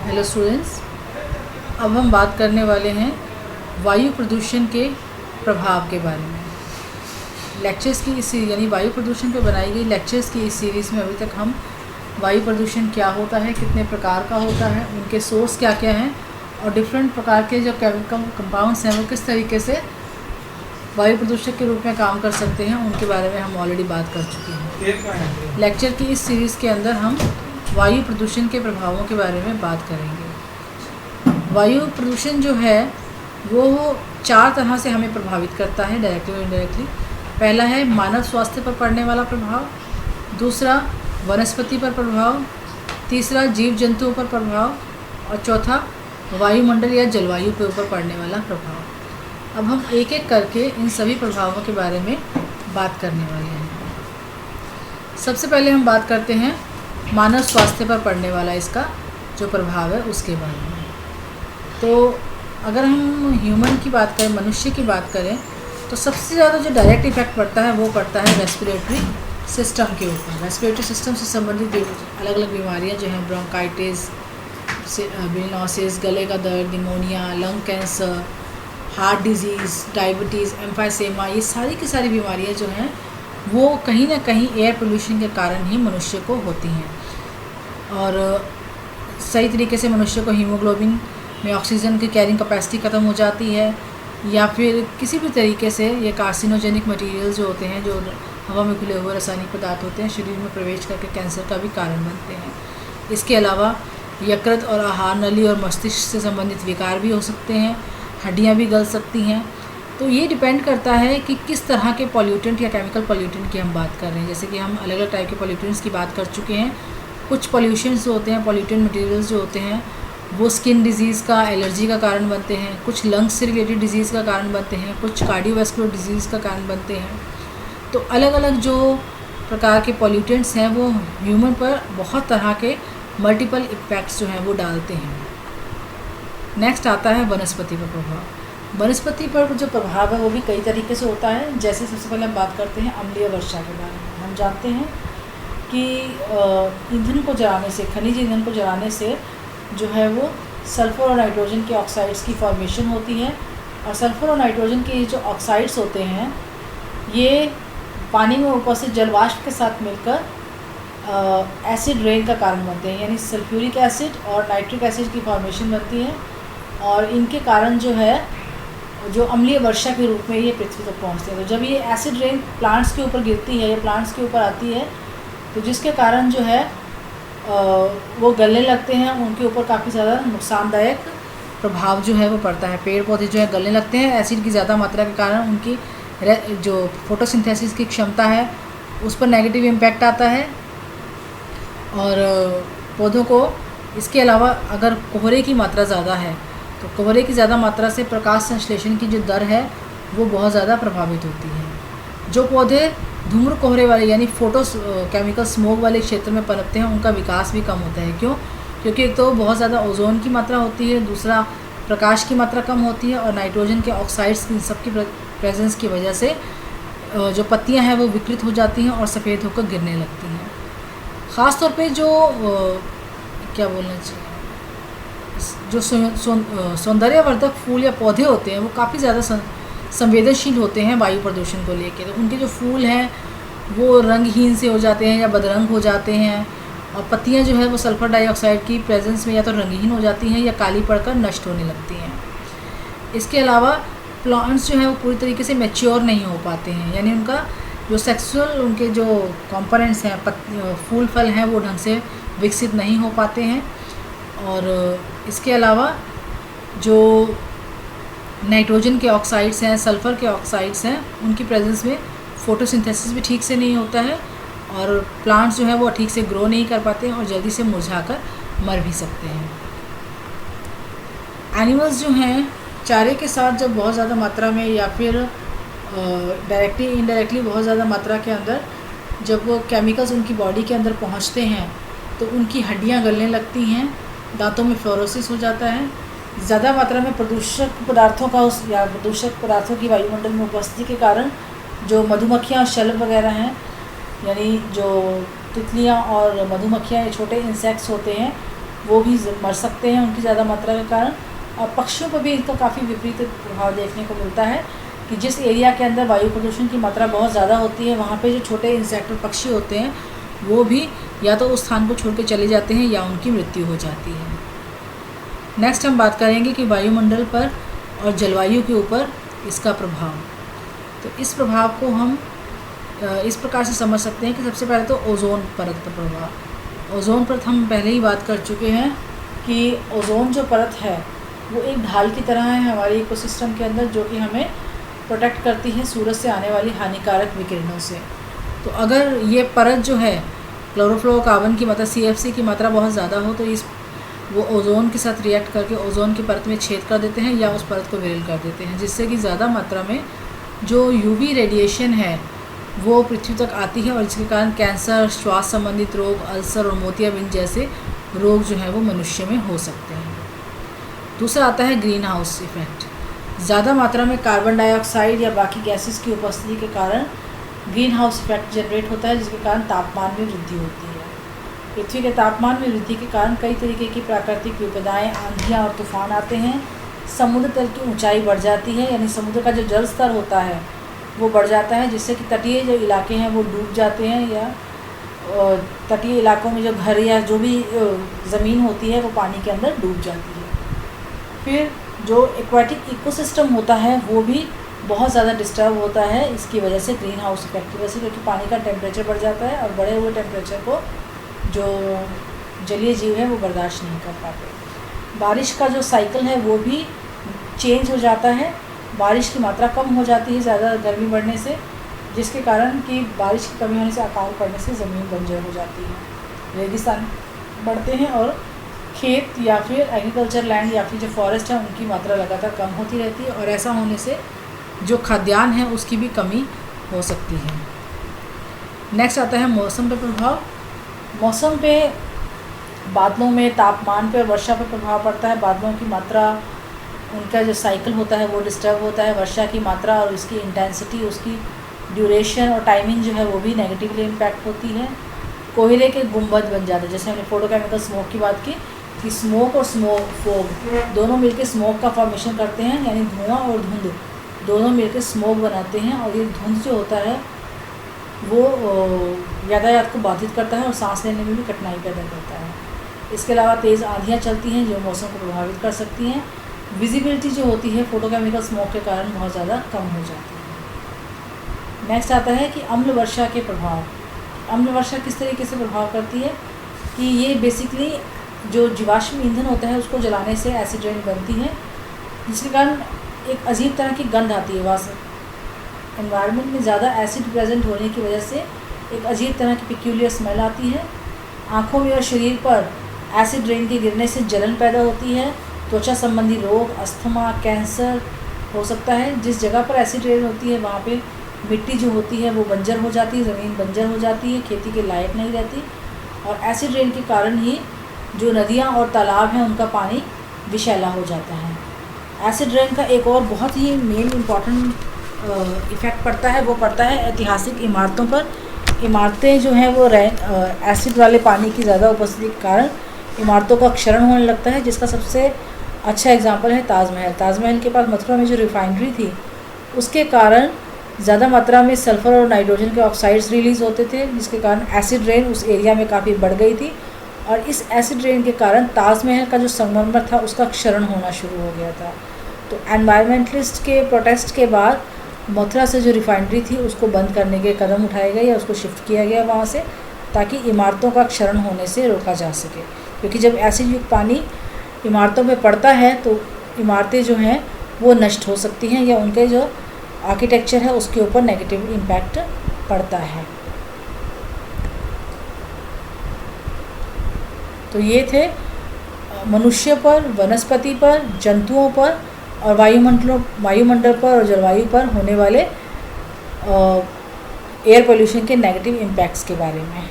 Hello students, अब हम बात करने वाले हैं वायु प्रदूषण के प्रभाव के बारे में। लेक्चर्स की इस यानी वायु प्रदूषण पर बनाई गई लेक्चर्स की इस सीरीज़ में अभी तक हम वायु प्रदूषण क्या होता है, कितने प्रकार का होता है, उनके सोर्स क्या क्या हैं और डिफरेंट प्रकार के जो केमिकल कंपाउंड्स हैं वो किस तरीके से वायु प्रदूषक के रूप में काम कर सकते हैं, उनके बारे में हम ऑलरेडी बात कर चुके हैं। लेक्चर की इस सीरीज़ के अंदर हम वायु प्रदूषण के प्रभावों के बारे में बात करेंगे। वायु प्रदूषण जो है वो 4 तरह से हमें प्रभावित करता है, डायरेक्टली और इनडायरेक्टली। पहला है मानव स्वास्थ्य पर पड़ने वाला प्रभाव, दूसरा वनस्पति पर प्रभाव, तीसरा जीव जंतुओं पर प्रभाव और चौथा वायुमंडल या जलवायु के ऊपर पड़ने वाला प्रभाव। अब हम एक एक करके इन सभी प्रभावों के बारे में बात करने वाले हैं। सबसे पहले हम बात करते हैं मानव स्वास्थ्य पर पड़ने वाला इसका जो प्रभाव है उसके बारे में। तो अगर हम ह्यूमन की बात करें, मनुष्य की बात करें, तो सबसे ज़्यादा जो डायरेक्ट इफेक्ट पड़ता है वो पड़ता है रेस्पिरेटरी सिस्टम के ऊपर। रेस्पिरेटरी सिस्टम से संबंधित अलग अलग बीमारियां जो हैं, ब्रोंकाइटिस, बिलिनोसिस, गले का दर्द, pneumonia, lung cancer, heart disease, diabetes, emphysema, ये सारी की सारी बीमारियां जो हैं वो कहीं ना कहीं एयर पोल्यूशन के कारण ही मनुष्य को होती हैं। और सही तरीके से मनुष्य को हीमोग्लोबिन में ऑक्सीजन की कैरिंग कैपेसिटी ख़त्म हो जाती है, या फिर किसी भी तरीके से ये कार्सिनोजेनिक मटेरियल जो होते हैं, जो हवा में घुले हुए रासायनिक पदार्थ होते हैं, शरीर में प्रवेश करके कैंसर का भी कारण बनते हैं। इसके अलावा यकृत और आहार नली और मस्तिष्क से संबंधित विकार भी हो सकते हैं, हड्डियाँ भी गल सकती हैं। तो ये डिपेंड करता है कि किस तरह के पॉल्यूटेंट या केमिकल पॉल्यूटेंट की हम बात कर रहे हैं। जैसे कि हम अलग अलग टाइप के पॉल्यूटेंट्स की बात कर चुके हैं। कुछ पॉल्यूशंस जो होते हैं, पॉल्यूटेंट मटेरियल्स जो होते हैं, वो स्किन डिजीज़ का, एलर्जी का कारण बनते हैं, कुछ लंग्स से रिलेटेड डिजीज़ का कारण बनते हैं, कुछ कार्डियोवैस्कुलर डिजीज़ का कारण बनते हैं। तो अलग अलग जो प्रकार के पॉल्यूटेंट्स हैं वो ह्यूमन पर बहुत तरह के मल्टीपल इम्पैक्ट्स जो हैं वो डालते हैं। नेक्स्ट आता है वनस्पति पर प्रभाव। वनस्पति पर जो प्रभाव है वो भी कई तरीके से होता है। जैसे सबसे पहले हम बात करते हैं अम्लीय वर्षा के बारे में। हम जानते हैं कि ईंधन को जलाने से, खनिज ईंधन को जलाने से जो है वो सल्फ़र और नाइट्रोजन के ऑक्साइड्स की फॉर्मेशन होती है। और सल्फ़र और नाइट्रोजन के जो ऑक्साइड्स होते हैं ये पानी में उपस्थित जलवाष्प के साथ मिलकर एसिड रेन का कारण बनते हैं, यानी सल्फ्यूरिक एसिड और नाइट्रिक एसिड की फॉर्मेशन बनती है। और इनके कारण जो है जो अम्लीय वर्षा के रूप में ये पृथ्वी तक पहुंचते हैं। तो जब ये एसिड रेन प्लांट्स के ऊपर गिरती है या प्लांट्स के ऊपर आती है तो जिसके कारण जो है वो गलने लगते हैं, उनके ऊपर काफ़ी ज़्यादा नुकसानदायक प्रभाव जो है वो पड़ता है। पेड़ पौधे जो है गलने लगते हैं एसिड की ज़्यादा मात्रा के कारण। उनकी जो फोटोसिंथेसिस की क्षमता है उस पर नेगेटिव इम्पैक्ट आता है। और पौधों को इसके अलावा अगर कोहरे की मात्रा ज़्यादा है तो कोहरे की ज़्यादा मात्रा से प्रकाश संश्लेषण की जो दर है वो बहुत ज़्यादा प्रभावित होती है। जो पौधे धूम्र कोहरे वाले यानी फोटो केमिकल स्मोक वाले क्षेत्र में पनपते हैं उनका विकास भी कम होता है। क्यों? क्योंकि एक तो बहुत ज़्यादा ओजोन की मात्रा होती है, दूसरा प्रकाश की मात्रा कम होती है और नाइट्रोजन के ऑक्साइड्स की सबकी प्रेजेंस की वजह से जो पत्तियां हैं वो विकृत हो जाती हैं और सफ़ेद होकर गिरने लगती हैं। ख़ास तौर पे जो क्या बोलना चाहिए, जो सौंदर्यवर्धक फूल या पौधे होते हैं वो काफ़ी ज़्यादा संवेदनशील होते हैं वायु प्रदूषण को लेकर। तो उनके जो फूल हैं वो रंगहीन से हो जाते हैं या बदरंग हो जाते हैं, और पत्तियां जो है वो सल्फ़र डाइऑक्साइड की प्रेजेंस में या तो रंगहीन हो जाती हैं या काली पड़कर नष्ट होने लगती हैं। इसके अलावा प्लांट्स जो है वो पूरी तरीके से मैच्योर नहीं हो पाते हैं, यानी उनका जो सेक्सुअल उनके जो कंपोनेंट्स हैं, फूल फल हैं, वो ढंग से विकसित नहीं हो पाते हैं। और इसके अलावा जो नाइट्रोजन के ऑक्साइड्स हैं, सल्फ़र के ऑक्साइड्स हैं, उनकी प्रेजेंस में फ़ोटोसिंथेसिस भी ठीक से नहीं होता है और प्लांट्स जो है वो ठीक से ग्रो नहीं कर पाते हैं और जल्दी से मुरझाकर मर भी सकते हैं। एनिमल्स जो हैं चारे के साथ जब बहुत ज़्यादा मात्रा में या फिर डायरेक्टली इनडायरेक्टली बहुत ज़्यादा मात्रा के अंदर जब वो केमिकल्स उनकी बॉडी के अंदर पहुंचते हैं तो उनकी हड्डियां गलने लगती हैं, दांतों में फ्लोरोसिस हो जाता है। ज़्यादा मात्रा में प्रदूषक पदार्थों का या प्रदूषक पदार्थों की वायुमंडल में उपस्थिति के कारण जो मधुमक्खियाँ, शलभ वगैरह हैं, यानी जो तितलियाँ और मधुमक्खियाँ, ये छोटे इंसेक्ट्स होते हैं, वो भी मर सकते हैं उनकी ज़्यादा मात्रा के कारण। और पक्षियों पर भी इनका काफ़ी विपरीत प्रभाव देखने को मिलता है कि जिस एरिया के अंदर वायु प्रदूषण की मात्रा बहुत ज़्यादा होती है वहाँ पे जो छोटे इंसेक्ट और पक्षी होते हैं वो भी या तो उस स्थान को छोड़ के चले जाते हैं या उनकी मृत्यु हो जाती है। नेक्स्ट हम बात करेंगे कि वायुमंडल पर और जलवायु के ऊपर इसका प्रभाव। तो इस प्रभाव को हम इस प्रकार से समझ सकते हैं कि सबसे पहले तो ओजोन परत पर प्रभाव। ओजोन परत हम पहले ही बात कर चुके हैं कि ओजोन जो परत है वो एक ढाल की तरह है हमारे इकोसिस्टम के अंदर, जो कि हमें प्रोटेक्ट करती है सूरज से आने वाली हानिकारक विकिरणों से। तो अगर ये परत जो है क्लोरोफ्लोरोकार्बन की मात्रा CFC की मात्रा बहुत ज़्यादा हो तो वो ओजोन के साथ रिएक्ट करके ओजोन की परत में छेद कर देते हैं या उस परत को विरल कर देते हैं, जिससे कि ज़्यादा मात्रा में जो UV रेडिएशन है वो पृथ्वी तक आती है और जिसके कारण कैंसर, श्वास संबंधित रोग, अल्सर और मोतियाबिंद जैसे रोग जो है वो मनुष्य में हो सकते हैं। दूसरा आता है ग्रीन हाउस इफेक्ट। ज़्यादा मात्रा में कार्बन डाइऑक्साइड या बाकी गैसेस की उपस्थिति के कारण ग्रीन हाउस इफेक्ट जनरेट होता है, जिसके कारण तापमान में वृद्धि होती है। पृथ्वी के तापमान में वृद्धि के कारण कई तरीके की प्राकृतिक विपदाएँ, आंधियाँ और तूफान आते हैं। समुद्र तल की ऊंचाई बढ़ जाती है, यानी समुद्र का जो जल स्तर होता है वो बढ़ जाता है, जिससे कि तटीय जो इलाके हैं वो डूब जाते हैं या तटीय इलाकों में जो घर या जो भी ज़मीन होती है वो पानी के अंदर डूब जाती है। फिर जो एक्वाटिक इकोसिस्टम होता है वो भी बहुत ज़्यादा डिस्टर्ब होता है इसकी वजह से, ग्रीन हाउस इफेक्ट की वजह से, क्योंकि पानी का टेम्परेचर बढ़ जाता है और बढ़े हुए टेम्परेचर को जो जलीय जीव है वो बर्दाश्त नहीं कर पाते। बारिश का जो साइकिल है वो भी चेंज हो जाता है, बारिश की मात्रा कम हो जाती है ज़्यादा गर्मी बढ़ने से, जिसके कारण कि बारिश की कमी होने से, अकाल पड़ने से ज़मीन बंजर हो जाती है, रेगिस्तान बढ़ते हैं और खेत या फिर एग्रीकल्चर लैंड या फिर जो फॉरेस्ट है उनकी मात्रा लगातार कम होती रहती है और ऐसा होने से जो खाद्यान्न है उसकी भी कमी हो सकती है। नेक्स्ट आता है मौसम पे प्रभाव। मौसम पे बादलों में, तापमान पे और वर्षा पे प्रभाव पड़ता है। बादलों की मात्रा, उनका जो साइकिल होता है वो डिस्टर्ब होता है। वर्षा की मात्रा और उसकी इंटेंसिटी, उसकी ड्यूरेशन और टाइमिंग जो है वो भी नेगेटिवली इम्पैक्ट होती है। कोयले के गुंबद बन जाते हैं, जैसे हमने फोटोकेमिकल स्मोक की बात की कि स्मोक और फोग दोनों मिलकर स्मोक का फॉर्मेशन करते हैं, यानी धुआं और धुंध दोनों मिलकर स्मोक बनाते हैं और ये धुंध जो होता है वो यातायात को बाधित करता है और सांस लेने में भी कठिनाई पैदा करता है। इसके अलावा तेज़ आंधियाँ चलती हैं जो मौसम को प्रभावित कर सकती हैं। विजिबिलिटी जो होती है फोटोकेमिकल स्मोक के कारण बहुत ज़्यादा कम हो जाती है। नेक्स्ट आता है कि अम्ल वर्षा के प्रभाव। अम्ल वर्षा किस तरीके से प्रभाव करती है कि ये बेसिकली जो जीवाश्म ईंधन होता है उसको जलाने से एसिड रेन बनती है, जिसके कारण एक अजीब तरह की गंध आती है। एनवायरनमेंट में ज़्यादा एसिड प्रेजेंट होने की वजह से एक अजीब तरह की पिक्यूलियर स्मेल आती है। आँखों में और शरीर पर एसिड रेन के गिरने से जलन पैदा होती है। त्वचा संबंधी रोग, अस्थमा, कैंसर हो सकता है। जिस जगह पर एसिड रेन होती है वहाँ पे मिट्टी जो होती है वो बंजर हो जाती है, ज़मीन बंजर हो जाती है, खेती के लायक नहीं रहती और एसिड रेन के कारण ही जो नदियाँ और तालाब हैं उनका पानी विषैला हो जाता है। एसिड रेन का एक और बहुत ही मेन इम्पॉर्टेंट इफ़ेक्ट पड़ता है, वो पड़ता है ऐतिहासिक इमारतों पर। इमारतें जो हैं वो एसिड वाले पानी की ज़्यादा उपस्थिति के कारण इमारतों का क्षरण होने लगता है, जिसका सबसे अच्छा एग्जांपल है ताजमहल। ताजमहल के पास मथुरा में जो रिफाइनरी थी उसके कारण ज़्यादा मात्रा में सल्फ़र और नाइट्रोजन के ऑक्साइड्स रिलीज़ होते थे, जिसके कारण एसिड रेन उस एरिया में काफ़ी बढ़ गई थी और इस एसिड रेन के कारण ताजमहल का जो संगमरमर था उसका क्षरण होना शुरू हो गया था। तो एनवायरमेंटलिस्ट के प्रोटेस्ट के बाद मथुरा से जो रिफाइनरी थी उसको बंद करने के कदम उठाए गए या उसको शिफ्ट किया गया वहाँ से, ताकि इमारतों का क्षरण होने से रोका जा सके। क्योंकि जब एसिड युक्त पानी इमारतों में पड़ता है तो इमारतें जो हैं वो नष्ट हो सकती हैं या उनके जो आर्किटेक्चर है उसके ऊपर नेगेटिव इम्पैक्ट पड़ता है। तो ये थे मनुष्य पर, वनस्पति पर, जंतुओं पर और वायुमंडल पर और जलवायु पर होने वाले एयर पोल्यूशन के नेगेटिव इम्पैक्ट्स के बारे में।